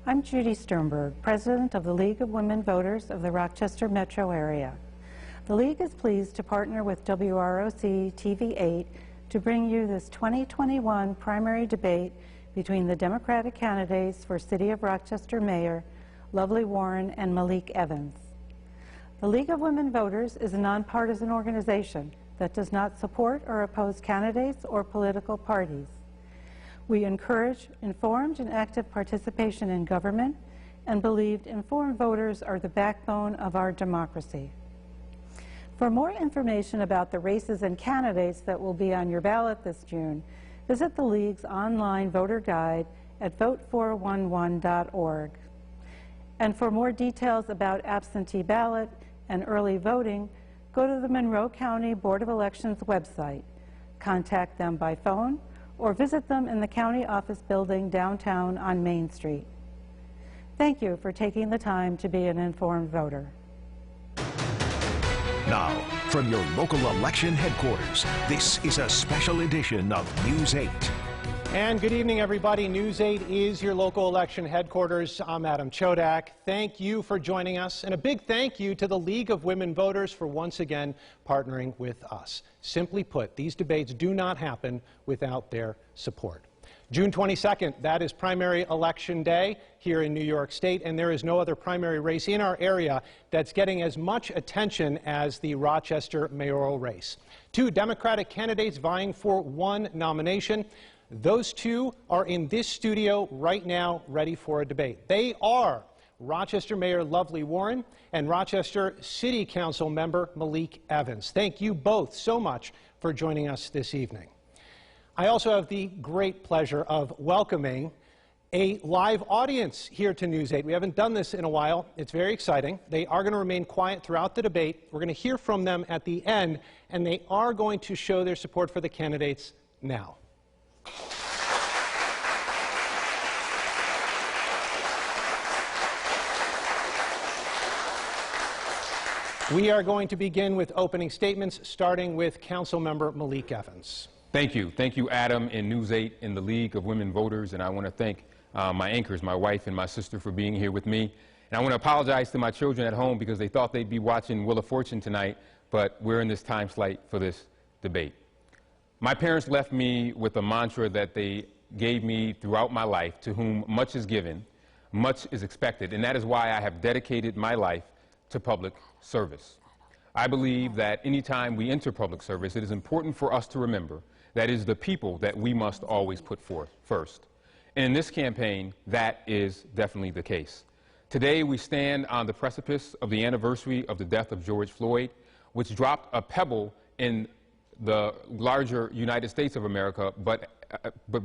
I'm Judy Sternberg, President of the League of Women Voters of the Rochester metro area. The League is pleased to partner with WROC TV8 to bring you this 2021 primary debate between the Democratic candidates for City of Rochester Mayor, Lovely Warren and Malik Evans. The League of Women Voters is a nonpartisan organization that does not support or oppose candidates or political parties. We encourage informed and active participation in government and believe informed voters are the backbone of our democracy. For more information about the races and candidates that will be on your ballot this June, visit the League's online voter guide at vote411.org. And for more details about absentee ballot and early voting, go to the Monroe County Board of Elections website, contact them by phone, or visit them in the county office building downtown on Main Street. Thank you for taking the time to be an informed voter. Now, from your local election headquarters, this is a special edition of News 8. And good evening, everybody. News 8 is your local election headquarters. I'm Adam Chodak. Thank you for joining us, and a big thank you to the League of Women Voters for once again partnering with us. Simply put, these debates do not happen without their support. June 22nd, that is primary election day here in New York State, and there is no other primary race in our area that's getting as much attention as the Rochester mayoral race. Two Democratic candidates vying for one nomination. Those two are in this studio right now, ready for a debate. They are Rochester Mayor Lovely Warren and Rochester City Council member Malik Evans. Thank you both so much for joining us this evening. I also have the great pleasure of welcoming a live audience here to News 8. We haven't done this in a while. It's very exciting. They are going to remain quiet throughout the debate. We're going to hear from them at the end, and they are going to show their support for the candidates now. We are going to begin with opening statements, starting with Councilmember Malik Evans. Thank you. Thank you, Adam, and News 8 and the League of Women Voters. And I want to thank my anchors, my wife and my sister, for being here with me. And I want to apologize to my children at home because they thought they'd be watching Wheel of Fortune tonight, but we're in this time slate for this debate. My parents left me with a mantra that they gave me throughout my life: to whom much is given, much is expected. And that is why I have dedicated my life to public service. I believe that anytime we enter public service, it is important for us to remember that it is the people that we must always put forth first. And in this campaign, that is definitely the case. Today, we stand on the precipice of the anniversary of the death of George Floyd, which dropped a pebble in the larger United States of America, but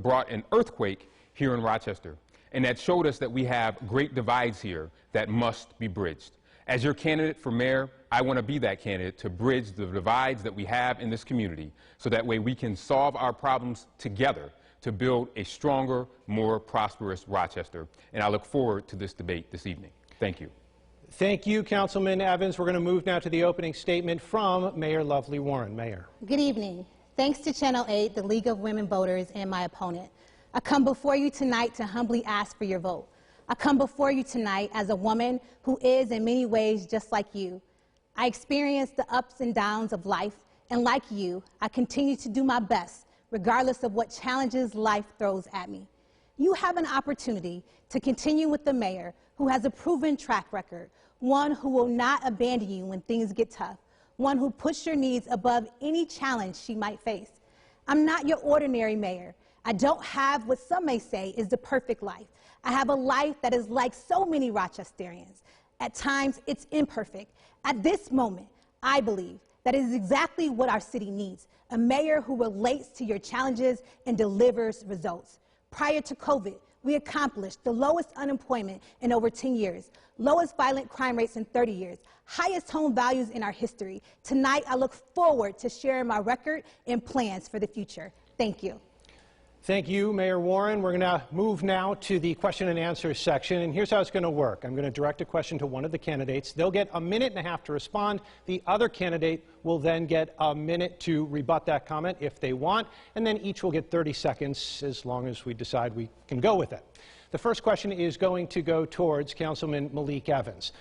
brought an earthquake here in Rochester. And that showed us that we have great divides here that must be bridged. As your candidate for mayor, I want to be that candidate to bridge the divides that we have in this community, so that way we can solve our problems together to build a stronger, more prosperous Rochester. And I look forward to this debate this evening. Thank you. Thank you, Councilman Evans. We're going to move now to the opening statement from Mayor Lovely Warren. Mayor. Good evening. Thanks to Channel 8, the League of Women Voters, and my opponent, I come before you tonight to humbly ask for your vote. I come before you tonight as a woman who is in many ways just like you. I experience the ups and downs of life, and like you, I continue to do my best regardless of what challenges life throws at me. You have an opportunity to continue with the mayor who has a proven track record, one who will not abandon you when things get tough, one who puts your needs above any challenge she might face. I'm not your ordinary mayor. I don't have what some may say is the perfect life. I have a life that is like so many Rochesterians. At times, it's imperfect. At this moment, I believe that is exactly what our city needs: a mayor who relates to your challenges and delivers results. Prior to COVID, we accomplished the lowest unemployment in over 10 years, lowest violent crime rates in 30 years, highest home values in our history. Tonight, I look forward to sharing my record and plans for the future. Thank you. Thank you, Mayor Warren. We're going to move now to the question and answer section, and here's how it's going to work. I'm going to direct a question to one of the candidates. They'll get a minute and a half to respond. The other candidate will then get a minute to rebut that comment if they want, and then each will get 30 seconds as long as we decide we can go with it. The first question is going to go towards Councilman Malik Evans.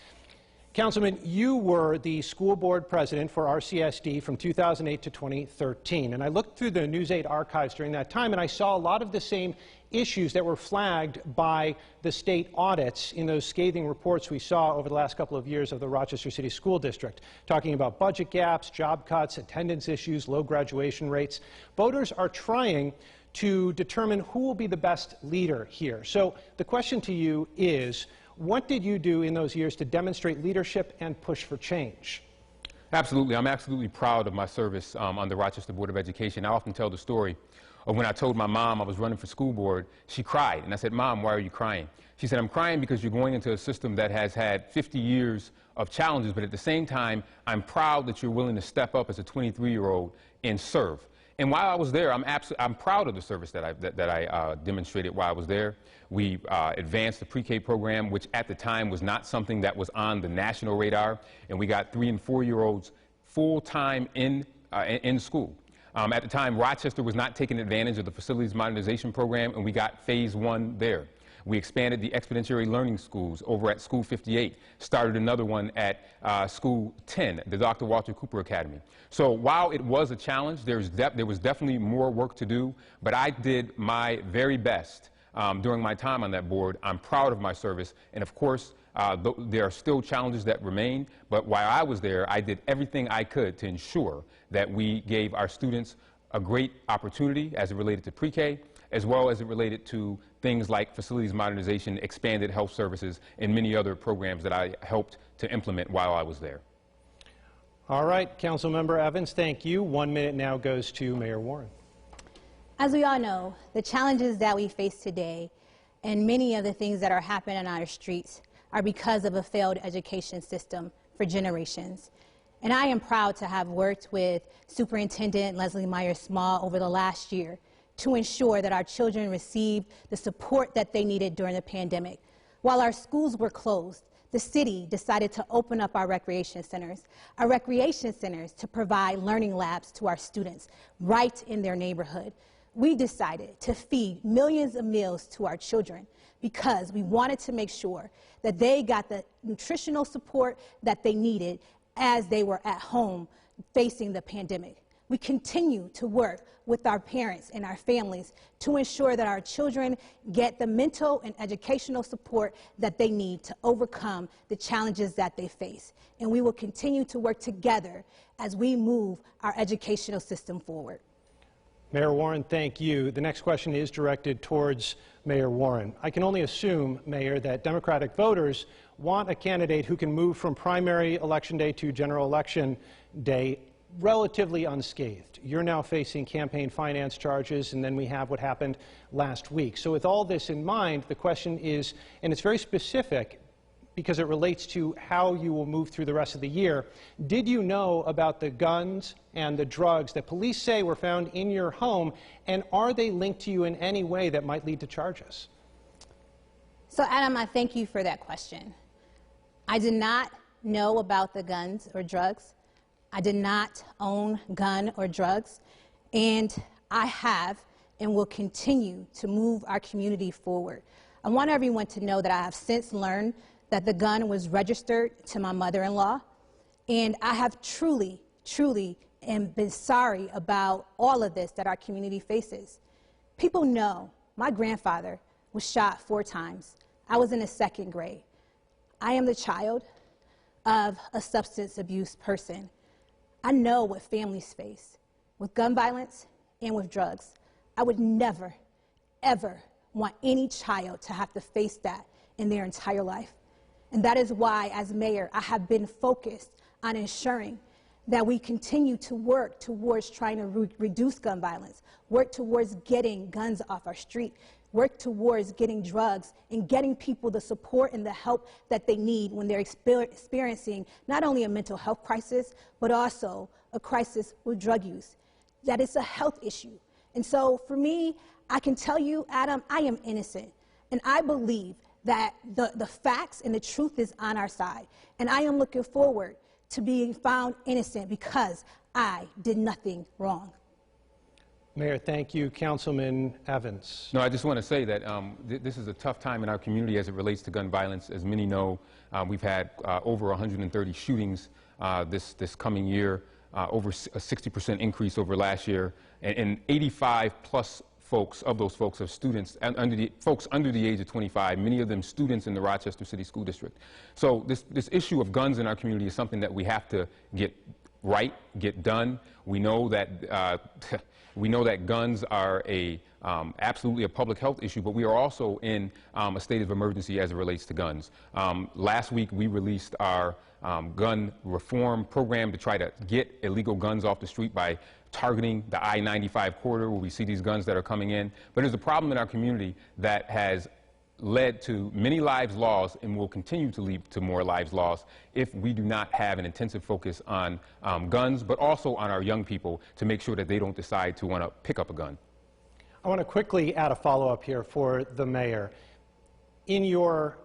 Councilman, you were the school board president for RCSD from 2008 to 2013, and I looked through the News 8 archives during that time, and I saw a lot of the same issues that were flagged by the state audits in those scathing reports we saw over the last couple of years of the Rochester City School District, talking about budget gaps, job cuts, attendance issues, low graduation rates. Voters are trying to determine who will be the best leader here. So the question to you is, what did you do in those years to demonstrate leadership and push for change? Absolutely. I'm absolutely proud of my service on the Rochester Board of Education. I often tell the story of when I told my mom I was running for school board. She cried, and I said, "Mom, why are you crying?" She said, "I'm crying because you're going into a system that has had 50 years of challenges, but at the same time, I'm proud that you're willing to step up as a 23-year-old and serve." And while I was there, I'm proud of the service that I demonstrated while I was there. We advanced the pre-K program, which at the time was not something that was on the national radar, and we got 3- and 4-year-olds full-time in school. At the time, Rochester was not taking advantage of the facilities modernization program, and we got phase 1 there. We expanded the exponentiary learning schools over at School 58, started another one at School 10, the Dr. Walter Cooper Academy. So while it was a challenge, there was definitely more work to do, but I did my very best during my time on that board. I'm proud of my service, and of course, there are still challenges that remain, but while I was there, I did everything I could to ensure that we gave our students a great opportunity as it related to pre-K, as well as it related to things like facilities modernization, expanded health services, and many other programs that I helped to implement while I was there. All right, Councilmember Evans, thank you. 1 minute now goes to Mayor Warren. As we all know, the challenges that we face today and many of the things that are happening on our streets are because of a failed education system for generations. And I am proud to have worked with Superintendent Leslie Myers-Small over the last year to ensure that our children received the support that they needed during the pandemic. While our schools were closed, the city decided to open up our recreation centers to provide learning labs to our students right in their neighborhood. We decided to feed millions of meals to our children because we wanted to make sure that they got the nutritional support that they needed as they were at home facing the pandemic. We continue to work with our parents and our families to ensure that our children get the mental and educational support that they need to overcome the challenges that they face. And we will continue to work together as we move our educational system forward. Mayor Warren, thank you. The next question is directed towards Mayor Warren. I can only assume, Mayor, that Democratic voters want a candidate who can move from primary election day to general election day relatively unscathed. You're now facing campaign finance charges, and then we have what happened last week. So with all this in mind, the question is, and it's very specific because it relates to how you will move through the rest of the year, did you know about the guns and the drugs that police say were found in your home, and are they linked to you in any way that might lead to charges? So Adam, I thank you for that question. I did not know about the guns or drugs. I did not own gun or drugs, and I have and will continue to move our community forward. I want everyone to know that I have since learned that the gun was registered to my mother-in-law, and I have truly been sorry about all of this that our community faces. People know my grandfather was shot 4 times. I was in the 2nd grade. I am the child of a substance abuse person. I know what families face with gun violence and with drugs. I would never, ever want any child to have to face that in their entire life. And that is why, as mayor, I have been focused on ensuring that we continue to work towards trying to reduce gun violence, work towards getting guns off our street, work towards getting drugs and getting people the support and the help that they need when they're experiencing not only a mental health crisis, but also a crisis with drug use. That it's a health issue. And so for me, I can tell you, Adam, I am innocent. And I believe that the facts and the truth is on our side. And I am looking forward to being found innocent because I did nothing wrong. Mayor, thank you. Councilman Evans. No, I just want to say that this is a tough time in our community as it relates to gun violence. As many know, we've had over 130 shootings this coming year, over a 60% increase over last year, and 85 plus folks, of those folks, are students, and folks under the age of 25, many of them students in the Rochester City School District. So this issue of guns in our community is something that we have to get right, get done. We know that we know that guns are absolutely a public health issue, but we are also in a state of emergency as it relates to guns. Last week we released our gun reform program to try to get illegal guns off the street by targeting the I-95 corridor where we see these guns that are coming in. But there's a problem in our community that has led to many lives lost and will continue to lead to more lives lost if we do not have an intensive focus on guns, but also on our young people to make sure that they don't decide to want to pick up a gun. I want to quickly add a follow-up here for the mayor. In your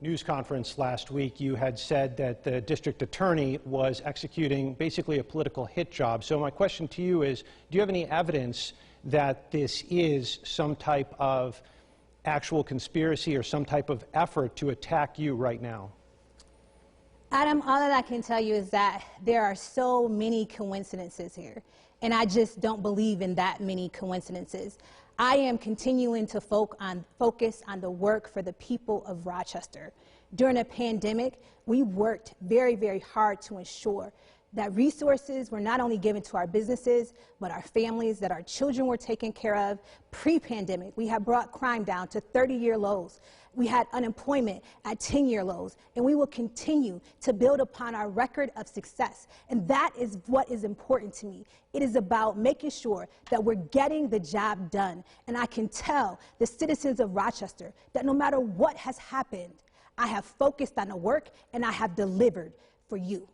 news conference last week, you had said that the district attorney was executing basically a political hit job. So my question to you is, do you have any evidence that this is some type of actual conspiracy or some type of effort to attack you right now? Adam, all that I can tell you is that there are so many coincidences here, and I just don't believe in that many coincidences. I am continuing to focus on the work for the people of Rochester. During a pandemic, we worked very, very hard to ensure that resources were not only given to our businesses, but our families, that our children were taken care of. Pre-pandemic, we had brought crime down to 30-year lows. We had unemployment at 10-year lows, and we will continue to build upon our record of success. And that is what is important to me. It is about making sure that we're getting the job done. And I can tell the citizens of Rochester that no matter what has happened, I have focused on the work and I have delivered for you.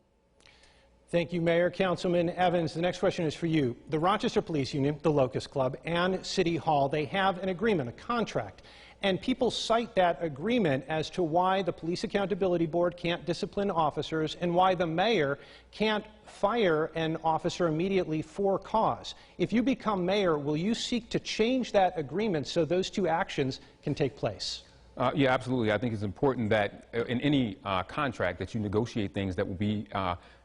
Thank you, Mayor. Councilman Evans, the next question is for you. The Rochester Police Union, the Locust Club, and City Hall, they have an agreement, a contract. And people cite that agreement as to why the Police Accountability Board can't discipline officers and why the mayor can't fire an officer immediately for cause. If you become mayor, will you seek to change that agreement so those two actions can take place? Yeah, absolutely. I think it's important that in any contract that you negotiate things that will be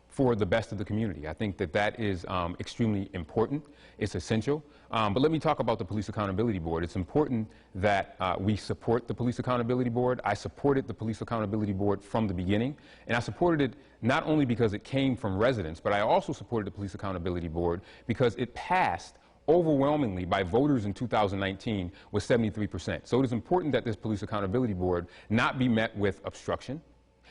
for the best of the community. I think that that is extremely important. It's essential. But let me talk about the Police Accountability Board. It's important that we support the Police Accountability Board. I supported the Police Accountability Board from the beginning, and I supported it not only because it came from residents, but I also supported the Police Accountability Board because it passed overwhelmingly by voters in 2019 with 73%. So it is important that this Police Accountability Board not be met with obstruction.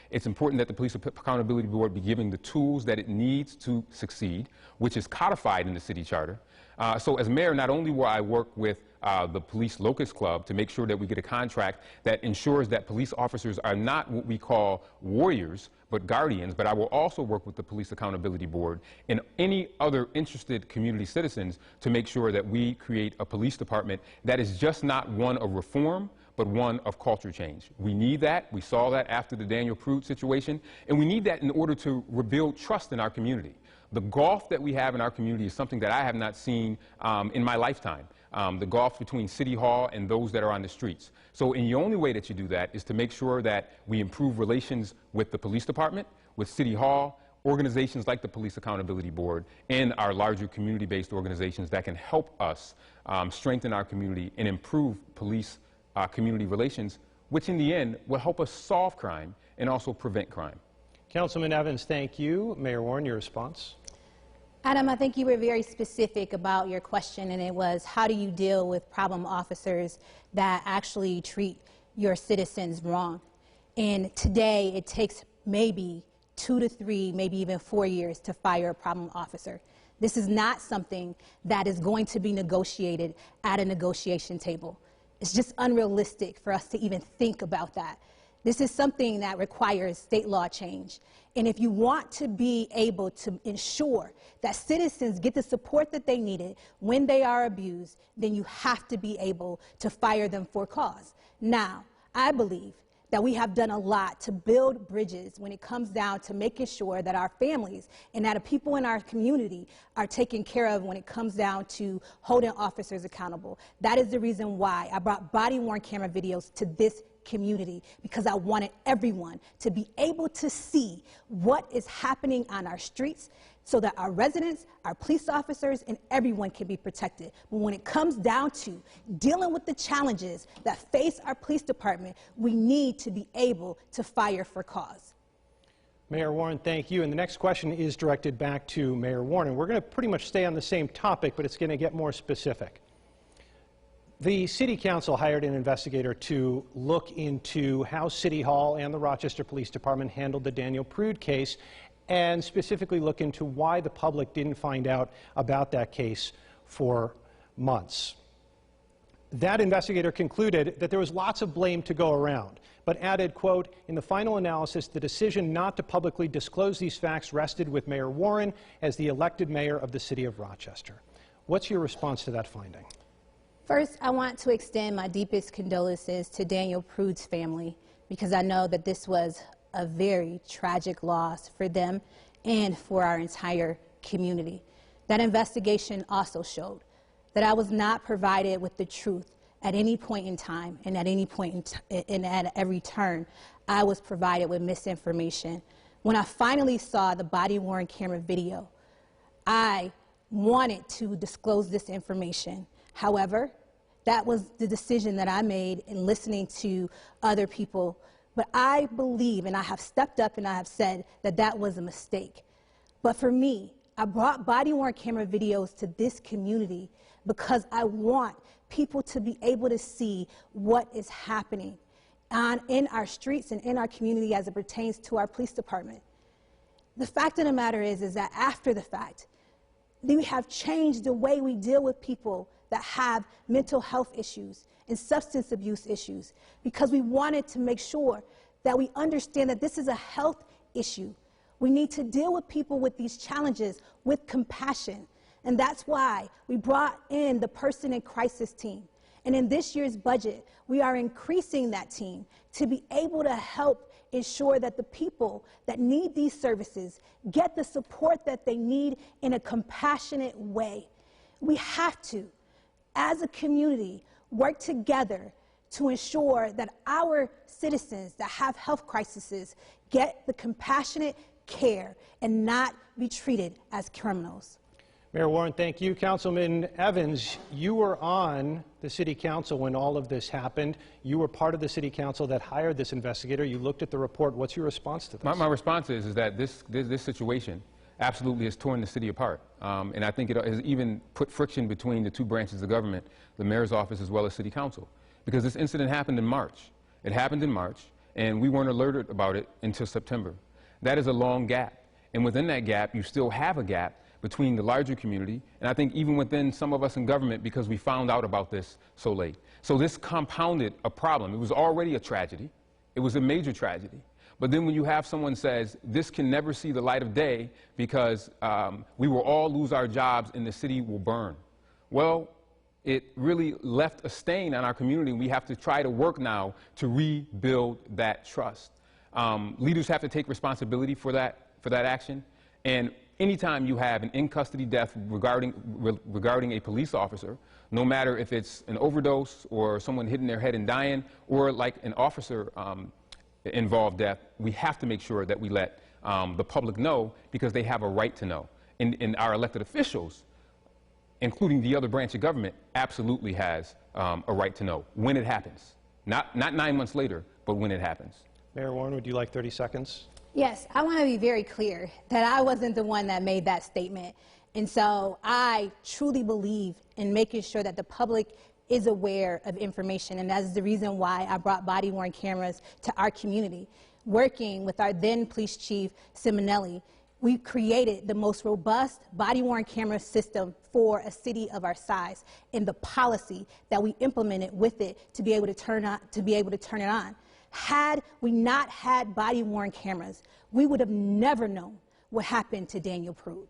It's important that the Police Accountability Board be given the tools that it needs to succeed, which is codified in the city charter. So as mayor, not only will I work with the Police Locust Club to make sure that we get a contract that ensures that police officers are not what we call warriors, but guardians, but I will also work with the Police Accountability Board and any other interested community citizens to make sure that we create a police department that is just not one of reform, but one of culture change. We need that. We saw that after the Daniel Prude situation, and we need that in order to rebuild trust in our community. The gulf that we have in our community is something that I have not seen in my lifetime, the gulf between City Hall and those that are on the streets. So the only way that you do that is to make sure that we improve relations with the police department, with City Hall, organizations like the Police Accountability Board, and our larger community-based organizations that can help us strengthen our community and improve police community relations, which in the end will help us solve crime and also prevent crime. Councilman Evans, thank you. Mayor Warren, your response. Adam, I think you were very specific about your question, and it was, how do you deal with problem officers that actually treat your citizens wrong? And today, it takes maybe 2 to 3, maybe even 4 years to fire a problem officer. This is not something that is going to be negotiated at a negotiation table. It's just unrealistic for us to even think about that. This is something that requires state law change. And if you want to be able to ensure that citizens get the support that they needed when they are abused, then you have to be able to fire them for cause. Now, I believe that we have done a lot to build bridges when it comes down to making sure that our families and that the people in our community are taken care of when it comes down to holding officers accountable. That is the reason why I brought body-worn camera videos to this community, because I wanted everyone to be able to see what is happening on our streets so that our residents, our police officers, and everyone can be protected. But when it comes down to dealing with the challenges that face our police department, we need to be able to fire for cause. Mayor Warren, thank you. And the next question is directed back to Mayor Warren. And we're going to pretty much stay on the same topic, but it's going to get more specific. The City Council hired an investigator to look into how City Hall and the Rochester Police Department handled the Daniel Prude case, and specifically look into why the public didn't find out about that case for months. That investigator concluded that there was lots of blame to go around, but added, quote, "In the final analysis, the decision not to publicly disclose these facts rested with Mayor Warren as the elected mayor of the city of Rochester." What's your response to that finding? First, I want to extend my deepest condolences to Daniel Prude's family, because I know that this was a very tragic loss for them and for our entire community. That investigation also showed that I was not provided with the truth at any point in time, and at any point at every turn, I was provided with misinformation. When I finally saw the body-worn camera video, I wanted to disclose this information. However, that was the decision that I made in listening to other people. But I believe, and I have stepped up and I have said that that was a mistake. But for me, I brought body-worn camera videos to this community because I want people to be able to see what is happening in our streets and in our community as it pertains to our police department. The fact of the matter is that after the fact, we have changed the way we deal with people that have mental health issues and substance abuse issues, because we wanted to make sure that we understand that this is a health issue. We need to deal with people with these challenges with compassion. And that's why we brought in the Person in Crisis team. And in this year's budget, we are increasing that team to be able to help ensure that the people that need these services get the support that they need in a compassionate way. We have to, as a community, work together to ensure that our citizens that have health crises get the compassionate care and not be treated as criminals. Mayor Warren, thank you. Councilman Evans, you were on the City Council when all of this happened. You were part of the City Council that hired this investigator. You looked at the report. What's your response to this? My response is that this situation absolutely has torn the city apart. And I think it has even put friction between the two branches of government, the mayor's office as well as City Council. Because this incident happened in March. It happened in March, and we weren't alerted about it until September. That is a long gap. And within that gap, you still have a gap between the larger community, and I think even within some of us in government, because we found out about this so late. So this compounded a problem. It was already a tragedy. It was a major tragedy. But then when you have someone says, this can never see the light of day because we will all lose our jobs and the city will burn. Well, it really left a stain on our community. We have to try to work now to rebuild that trust. Leaders have to take responsibility for that action. And anytime you have an in-custody death regarding a police officer, no matter if it's an overdose or someone hitting their head and dying, or like an officer involved death, we have to make sure that we let the public know, because they have a right to know. And our elected officials, including the other branch of government, absolutely has a right to know when it happens. Not 9 months later, but when it happens. Mayor Warren, would you like 30 seconds? Yes, I want to be very clear that I wasn't the one that made that statement. And so I truly believe in making sure that the public is aware of information. And that's the reason why I brought body-worn cameras to our community. Working with our then police chief, Simonelli, we created the most robust body-worn camera system for a city of our size, and the policy that we implemented with it to be able to turn it on. Had we not had body-worn cameras, we would have never known what happened to Daniel Prude.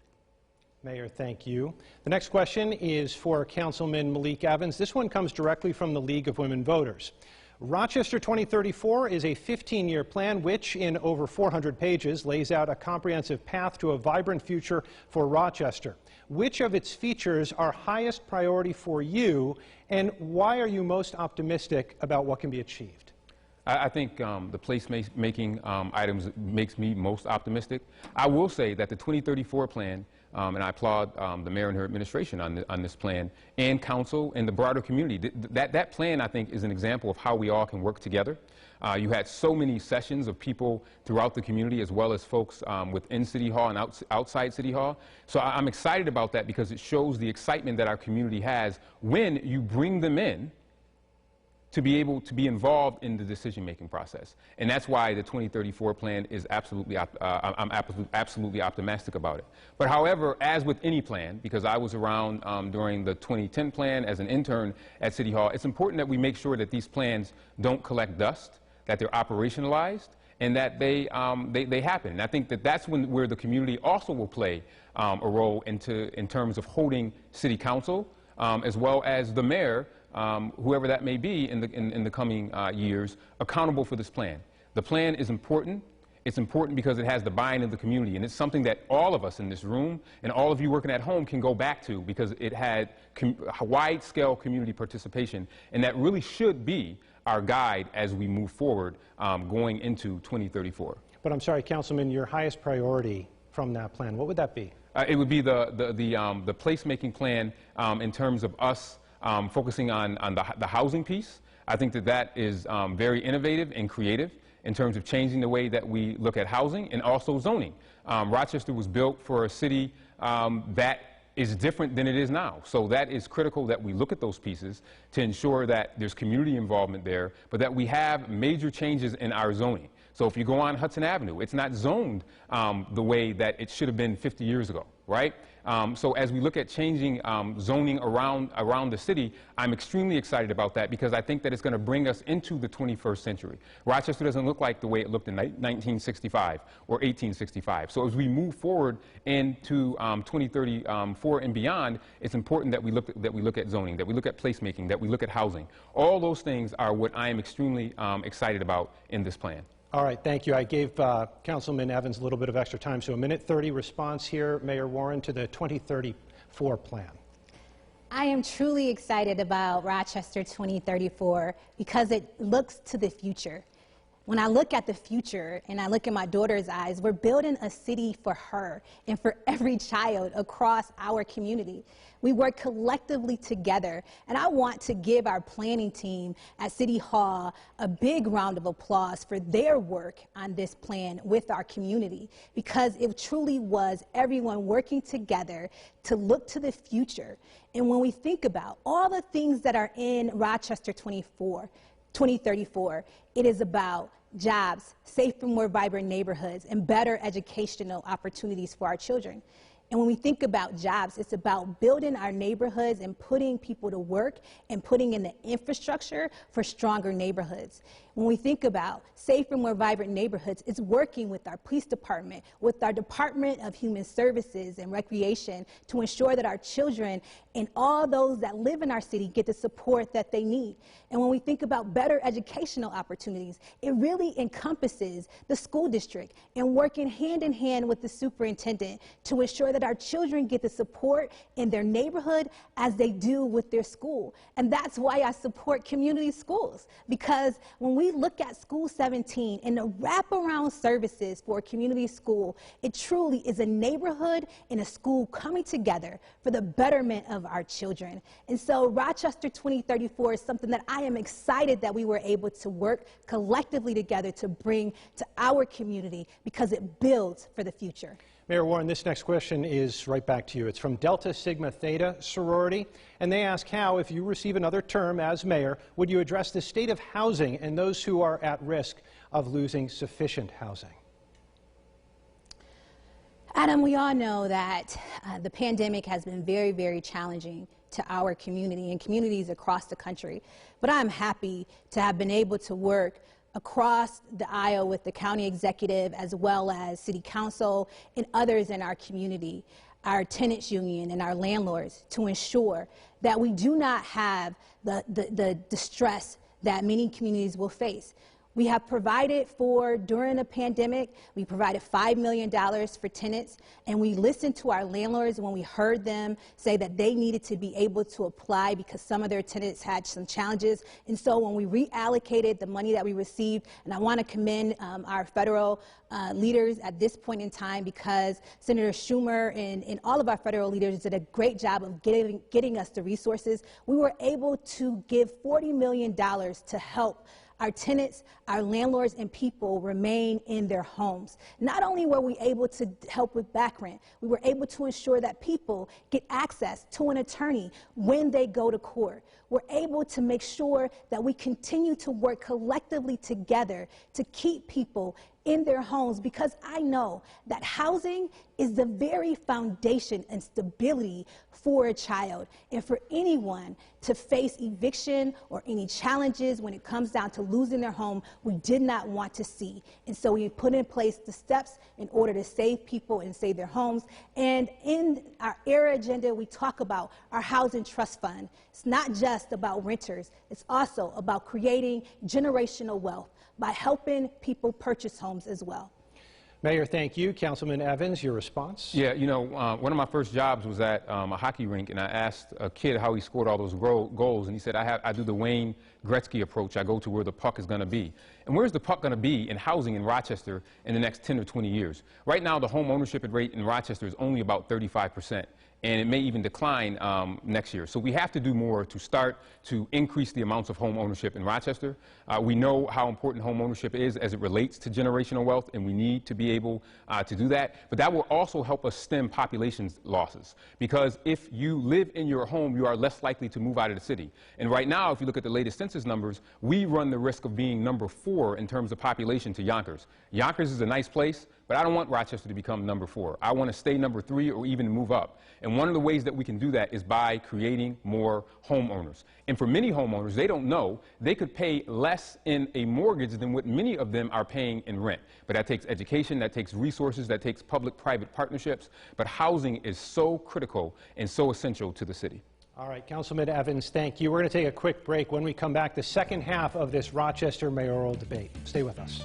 Mayor, thank you. The next question is for Councilman Malik Evans. This one comes directly from the League of Women Voters. Rochester 2034 is a 15-year plan which, in over 400 pages, lays out a comprehensive path to a vibrant future for Rochester. Which of its features are highest priority for you, and why are you most optimistic about what can be achieved? I think the place-making items makes me most optimistic. I will say that the 2034 plan, and I applaud the mayor and her administration on this plan, and council and the broader community. That plan, I think, is an example of how we all can work together. You had so many sessions of people throughout the community, as well as folks within City Hall and outside City Hall. So I'm excited about that because it shows the excitement that our community has when you bring them in to be able to be involved in the decision-making process. And that's why the 2034 plan is absolutely, I'm absolutely optimistic about it. But however, as with any plan, because I was around during the 2010 plan as an intern at City Hall, it's important that we make sure that these plans don't collect dust, that they're operationalized, and that they happen. And I think that that's where the community also will play a role in terms of holding City Council, as well as the mayor, whoever that may be in the coming years, accountable for this plan. The plan is important. It's important because it has the buy-in of the community, and it's something that all of us in this room and all of you working at home can go back to because it had wide-scale community participation, and that really should be our guide as we move forward going into 2034. But I'm sorry, Councilman, your highest priority from that plan, what would that be? It would be the placemaking plan in terms of us focusing on the housing piece. I think that is very innovative and creative in terms of changing the way that we look at housing and also zoning. Rochester was built for a city that is different than it is now. So that is critical that we look at those pieces to ensure that there's community involvement there, but that we have major changes in our zoning. So if you go on Hudson Avenue, it's not zoned the way that it should have been 50 years ago, right? So as we look at changing zoning around the city, I'm extremely excited about that because I think that it's going to bring us into the 21st century. Rochester doesn't look like the way it looked in 1965 or 1865. So as we move forward into 2034 and beyond, it's important that we look at zoning, that we look at placemaking, that we look at housing. All those things are what I am extremely excited about in this plan. All right, thank you. I gave Councilman Evans a little bit of extra time, so a minute 30 response here, Mayor Warren, to the 2034 plan. I am truly excited about Rochester 2034 because it looks to the future. When I look at the future and I look in my daughter's eyes, we're building a city for her and for every child across our community. We work collectively together, and I want to give our planning team at City Hall a big round of applause for their work on this plan with our community, because it truly was everyone working together to look to the future. And when we think about all the things that are in Rochester 2034, it is about jobs, safer, more vibrant neighborhoods, and better educational opportunities for our children. And when we think about jobs, it's about building our neighborhoods and putting people to work and putting in the infrastructure for stronger neighborhoods. When we think about safer, more vibrant neighborhoods, it's working with our police department, with our Department of Human Services and Recreation to ensure that our children and all those that live in our city get the support that they need. And when we think about better educational opportunities, it really encompasses the school district and working hand in hand with the superintendent to ensure that our children get the support in their neighborhood as they do with their school. And that's why I support community schools, because when we look at School 17 and the wraparound services for a community school, it truly is a neighborhood and a school coming together for the betterment of our children. And so Rochester 2034 is something that I am excited that we were able to work collectively together to bring to our community because it builds for the future. Mayor Warren, this next question is right back to you. It's from Delta Sigma Theta sorority, and they ask how, if you receive another term as mayor, would you address the state of housing and those who are at risk of losing sufficient housing? Adam, we all know that the pandemic has been very, very challenging to our community and communities across the country. But I'm happy to have been able to work across the aisle with the county executive as well as city council and others in our community, our tenants union and our landlords, to ensure that we do not have the distress that many communities will face. We have provided for, during the pandemic, we provided $5 million for tenants, and we listened to our landlords when we heard them say that they needed to be able to apply because some of their tenants had some challenges. And so when we reallocated the money that we received, and I want to commend our federal leaders at this point in time, because Senator Schumer and all of our federal leaders did a great job of getting us the resources. We were able to give $40 million to help our tenants, our landlords, and people remain in their homes. Not only were we able to help with back rent, we were able to ensure that people get access to an attorney when they go to court. We're able to make sure that we continue to work collectively together to keep people in their homes, because I know that housing is the very foundation and stability for a child. And for anyone to face eviction or any challenges when it comes down to losing their home, we did not want to see. And so we put in place the steps in order to save people and save their homes. And in our ERA agenda, we talk about our housing trust fund. It's not just about renters, it's also about creating generational wealth by helping people purchase homes as well. Mayor, thank you. Councilman Evans, your response? Yeah, you know, one of my first jobs was at a hockey rink, and I asked a kid how he scored all those goals, and he said, I do the Wayne Gretzky approach. I go to where the puck is going to be. And where's the puck going to be in housing in Rochester in the next 10 or 20 years? Right now, the home ownership rate in Rochester is only about 35%. And it may even decline next year. So we have to do more to start to increase the amounts of home ownership in Rochester. We know how important home ownership is as it relates to generational wealth, and we need to be able to do that. But that will also help us stem population losses, because if you live in your home, you are less likely to move out of the city. And right now, if you look at the latest census numbers, we run the risk of being number 4 in terms of population to Yonkers. Yonkers is a nice place, but I don't want Rochester to become number 4. I want to stay number 3 or even move up. And one of the ways that we can do that is by creating more homeowners. And for many homeowners, they don't know, they could pay less in a mortgage than what many of them are paying in rent. But that takes education, that takes resources, that takes public-private partnerships. But housing is so critical and so essential to the city. All right, Councilman Evans, thank you. We're going to take a quick break. When we come back, the second half of this Rochester mayoral debate. Stay with us.